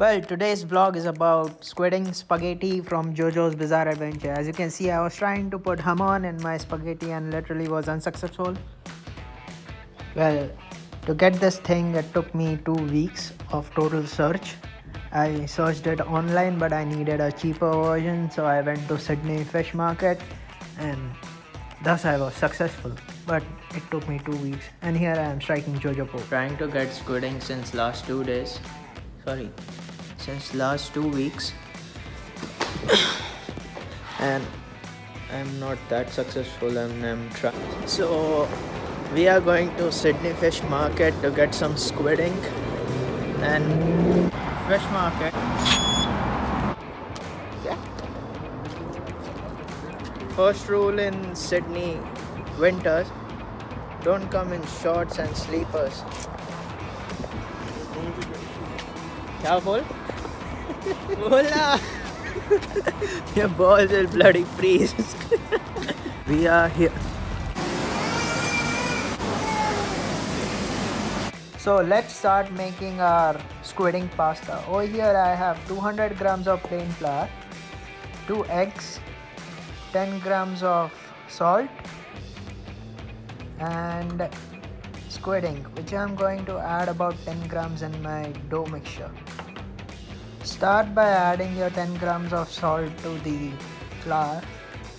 Well, today's vlog is about squidding spaghetti from Jojo's Bizarre Adventure. As you can see, I was trying to put ham in my spaghetti and literally was unsuccessful. Well, to get this thing, it took me 2 weeks of total search. I searched it online, but I needed a cheaper version, so I went to Sydney Fish Market and thus I was successful. But it took me 2 weeks, and here I am striking Jojo Poke. Trying to get squidding since last 2 days. Since last 2 weeks. And I'm not that successful and I'm trying. So we are going to Sydney Fish Market to get some squidding. And fish market. Yeah. First rule in Sydney winters, don't come in shorts and sleepers. Careful. Hola. Your balls will bloody freeze. We are here. So let's start making our squidding pasta. Over here I have 200 grams of plain flour, 2 eggs, 10 grams of salt and squidding, which I'm going to add about 10 grams in my dough mixture. Start by adding your 10 grams of salt to the flour,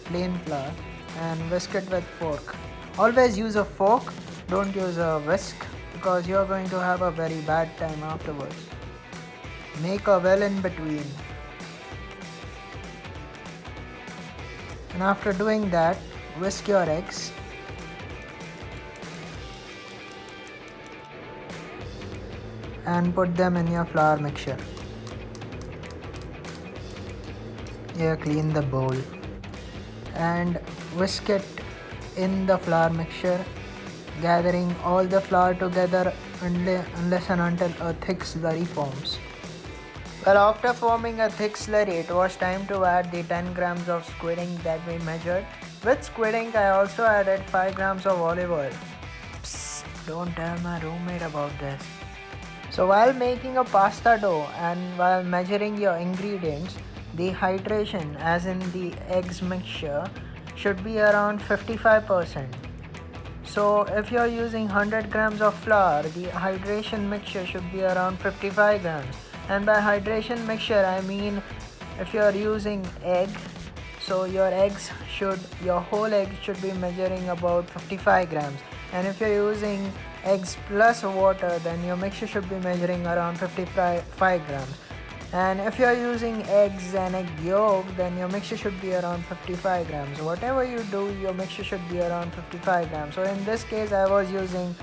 plain flour, and whisk it with fork. Always use a fork, don't use a whisk, because you're going to have a very bad time afterwards. Make a well in between. And after doing that, whisk your eggs. And put them in your flour mixture. Here, clean the bowl and whisk it in the flour mixture, gathering all the flour together unless and until a thick slurry forms. Well, after forming a thick slurry, it was time to add the 10 grams of squidding that we measured. With squidding, I also added 5 grams of olive oil. Psst, don't tell my roommate about this. So while making a pasta dough and while measuring your ingredients, the hydration, as in the eggs mixture, should be around 55%. So if you're using 100 grams of flour, the hydration mixture should be around 55 grams. And by hydration mixture, I mean if you're using egg, so your whole egg should be measuring about 55 grams. And if you're using eggs plus water, then your mixture should be measuring around 55 grams. And if you're using eggs and egg yolk, then your mixture should be around 55 grams. Whatever you do, your mixture should be around 55 grams. So in this case, I was using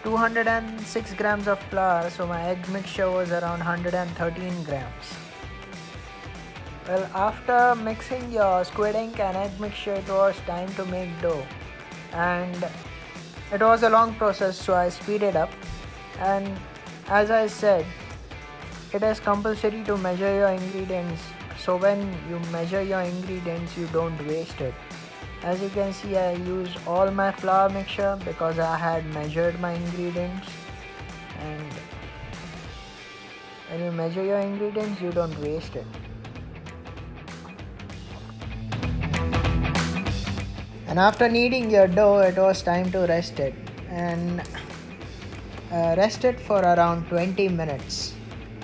206 grams of flour, so my egg mixture was around 113 grams. Well, after mixing your squid ink and egg mixture, it was time to make dough. And it was a long process, so I speeded up. And as I said, it is compulsory to measure your ingredients. So when you measure your ingredients, you don't waste it. As you can see, I used all my flour mixture because I had measured my ingredients. And when you measure your ingredients, you don't waste it. And after kneading your dough, it was time to rest it. And rest it for around 20 minutes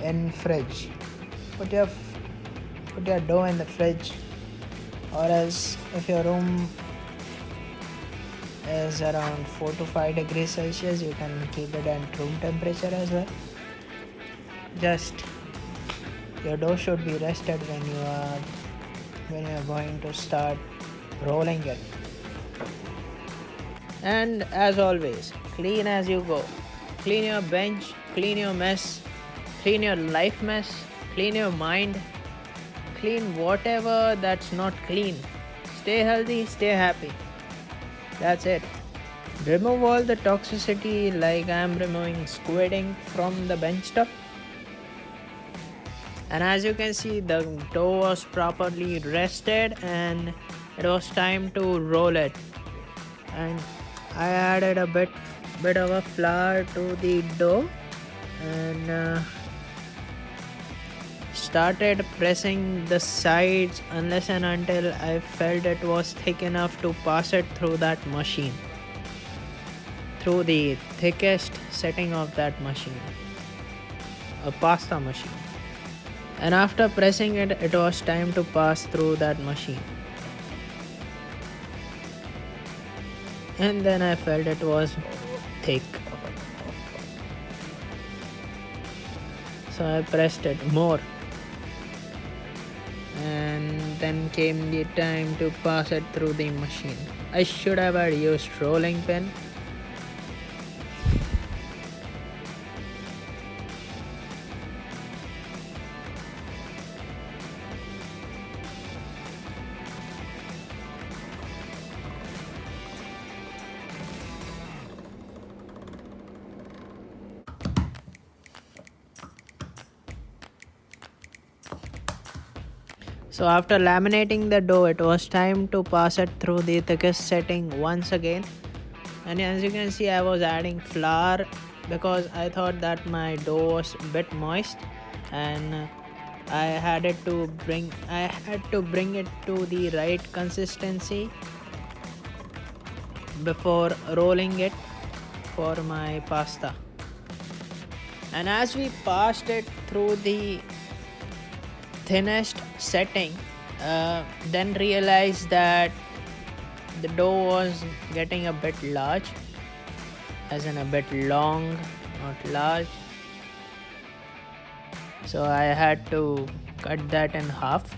in fridge. Put your dough in the fridge, or else if your room is around 4 to 5 degrees Celsius, you can keep it at room temperature as well. Just your dough should be rested when you are going to start rolling it. And as always, clean as you go. Clean your bench, clean your mess, clean your life mess, clean your mind, clean whatever that's not clean. Stay healthy, stay happy. That's it. Remove all the toxicity like I am removing squidding from the bench top. And as you can see, the dough was properly rested and it was time to roll it. And I added a bit of a flour to the dough and started pressing the sides unless and until I felt it was thick enough to pass it through that machine, through the thickest setting of that machine, a pasta machine. And after pressing it, it was time to pass through that machine. And then I felt it was thick. So I pressed it more. And then came the time to pass it through the machine. I should have used rolling pin. So after laminating the dough, it was time to pass it through the thickest setting once again. And as you can see, I was adding flour because I thought that my dough was a bit moist, and I had to bring it to the right consistency before rolling it for my pasta. And as we passed it through the thinnest setting, then realized that the dough was getting a bit large, as in a bit long, not large. So I had to cut that in half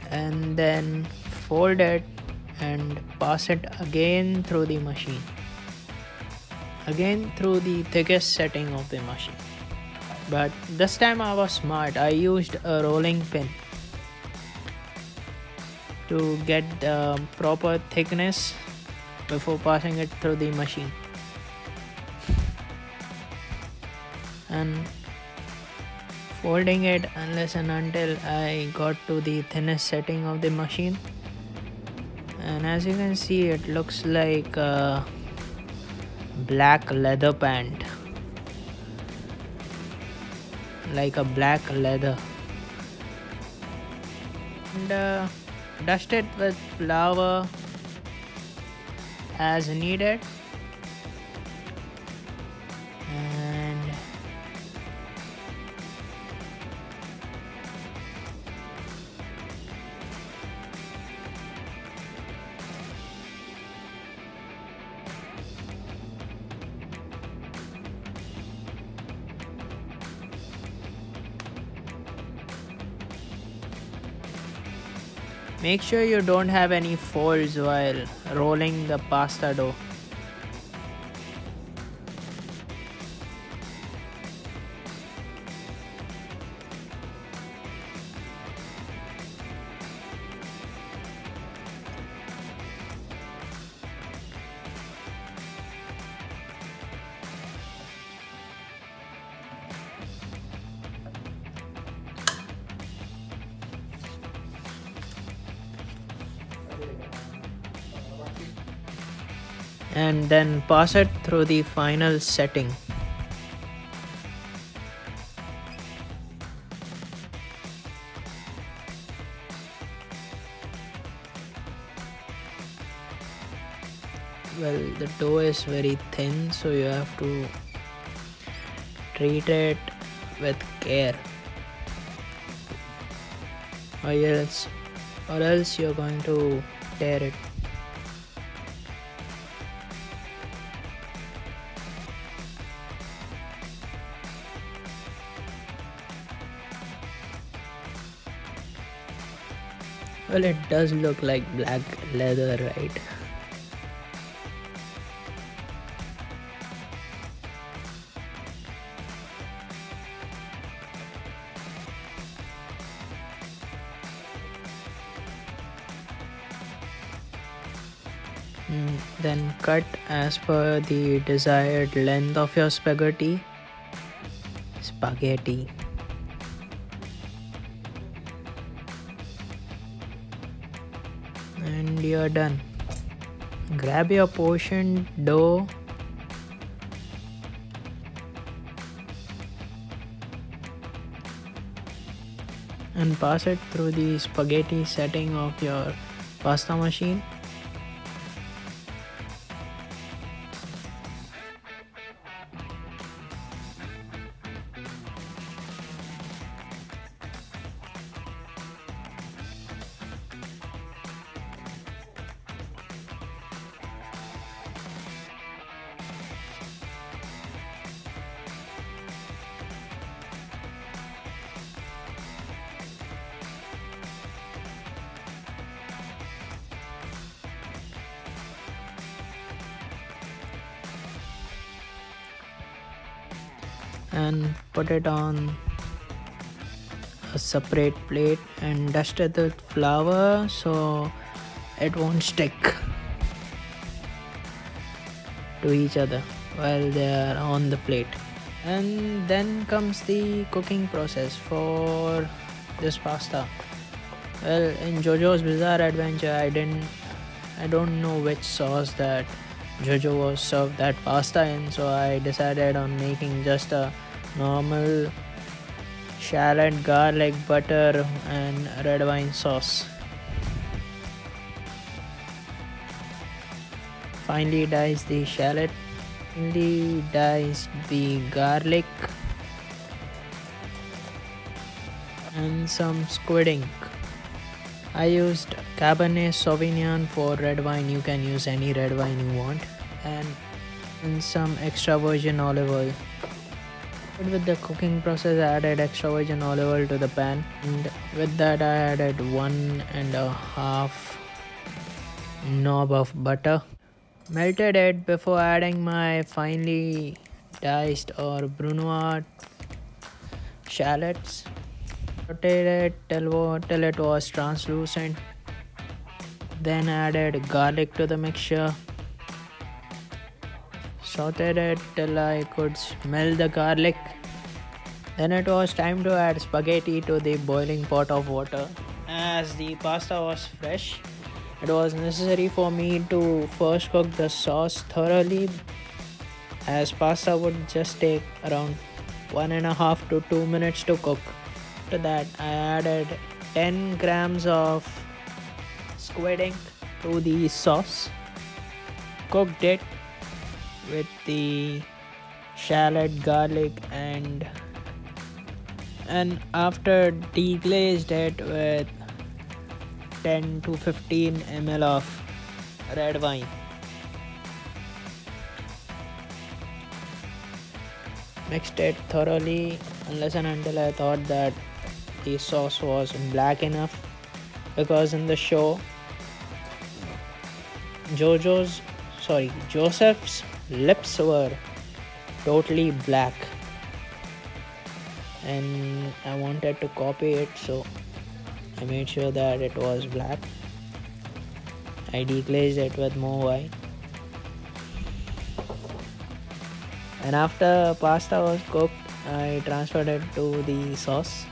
and then fold it and pass it again through the machine, again through the thickest setting of the machine. But this time I was smart. I used a rolling pin to get the proper thickness before passing it through the machine. And folding it unless and until I got to the thinnest setting of the machine. And as you can see, it looks like a black leather pant, like a black leather. And dust it with flour as needed, and make sure you don't have any folds while rolling the pasta dough. And then pass it through the final setting. Well, the dough is very thin, so you have to treat it with care, or else you're going to tear it. Well, it does look like black leather, right? Then cut as per the desired length of your spaghetti. And you're done. Grab your portion dough and pass it through the spaghetti setting of your pasta machine. And put it on a separate plate and dust it with flour so it won't stick to each other while they are on the plate. And then comes the cooking process for this pasta. Well, in Jojo's Bizarre Adventure, I don't know which sauce that Jojo was served that pasta in, so I decided on making just a normal shallot, garlic, butter, and red wine sauce. Finely dice the shallot, finely dice the garlic, and some squid ink. I used Cabernet Sauvignon for red wine. You can use any red wine you want, and some extra virgin olive oil. With the cooking process, I added extra virgin olive oil to the pan, and with that I added 1.5 knob of butter. Melted it before adding my finely diced or brunoise shallots. Sauteed it till it was translucent. Then added garlic to the mixture. Sauteed it till I could smell the garlic. Then it was time to add spaghetti to the boiling pot of water. As the pasta was fresh, it was necessary for me to first cook the sauce thoroughly, as pasta would just take around 1.5 to 2 minutes to cook. After that, I added 10 grams of squid ink to the sauce, cooked it with the shallot, garlic, and after deglazed it with 10 to 15 ml of red wine. Mixed it thoroughly unless and until I thought that the sauce was black enough, because in the show Joseph's lips were totally black and I wanted to copy it, so I made sure that it was black. I deglazed it with more wine, and after pasta was cooked, I transferred it to the sauce.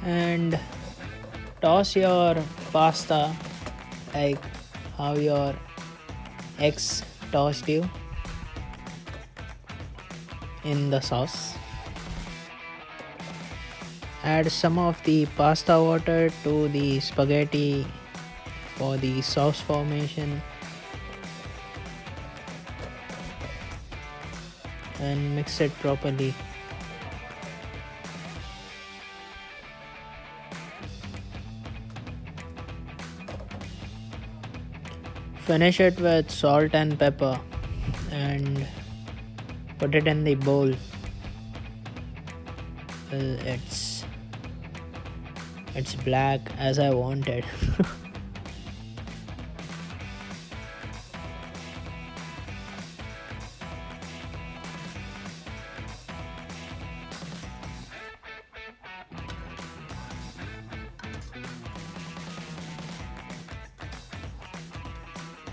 And toss your pasta like how your ex tossed you in the sauce. Add some of the pasta water to the spaghetti for the sauce formation and mix it properly. Finish it with salt and pepper and put it in the bowl. Well, it's black as I wanted.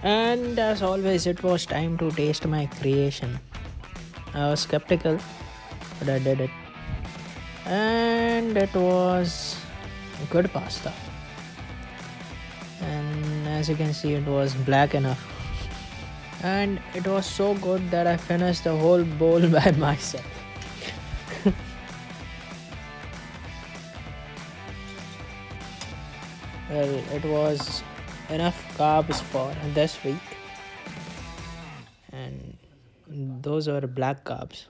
And as always, it was time to taste my creation. I was skeptical, but I did it. And it was good pasta. And as you can see, it was black enough. And it was so good that I finished the whole bowl by myself. Well, it was enough carbs for this week, and those were black carbs.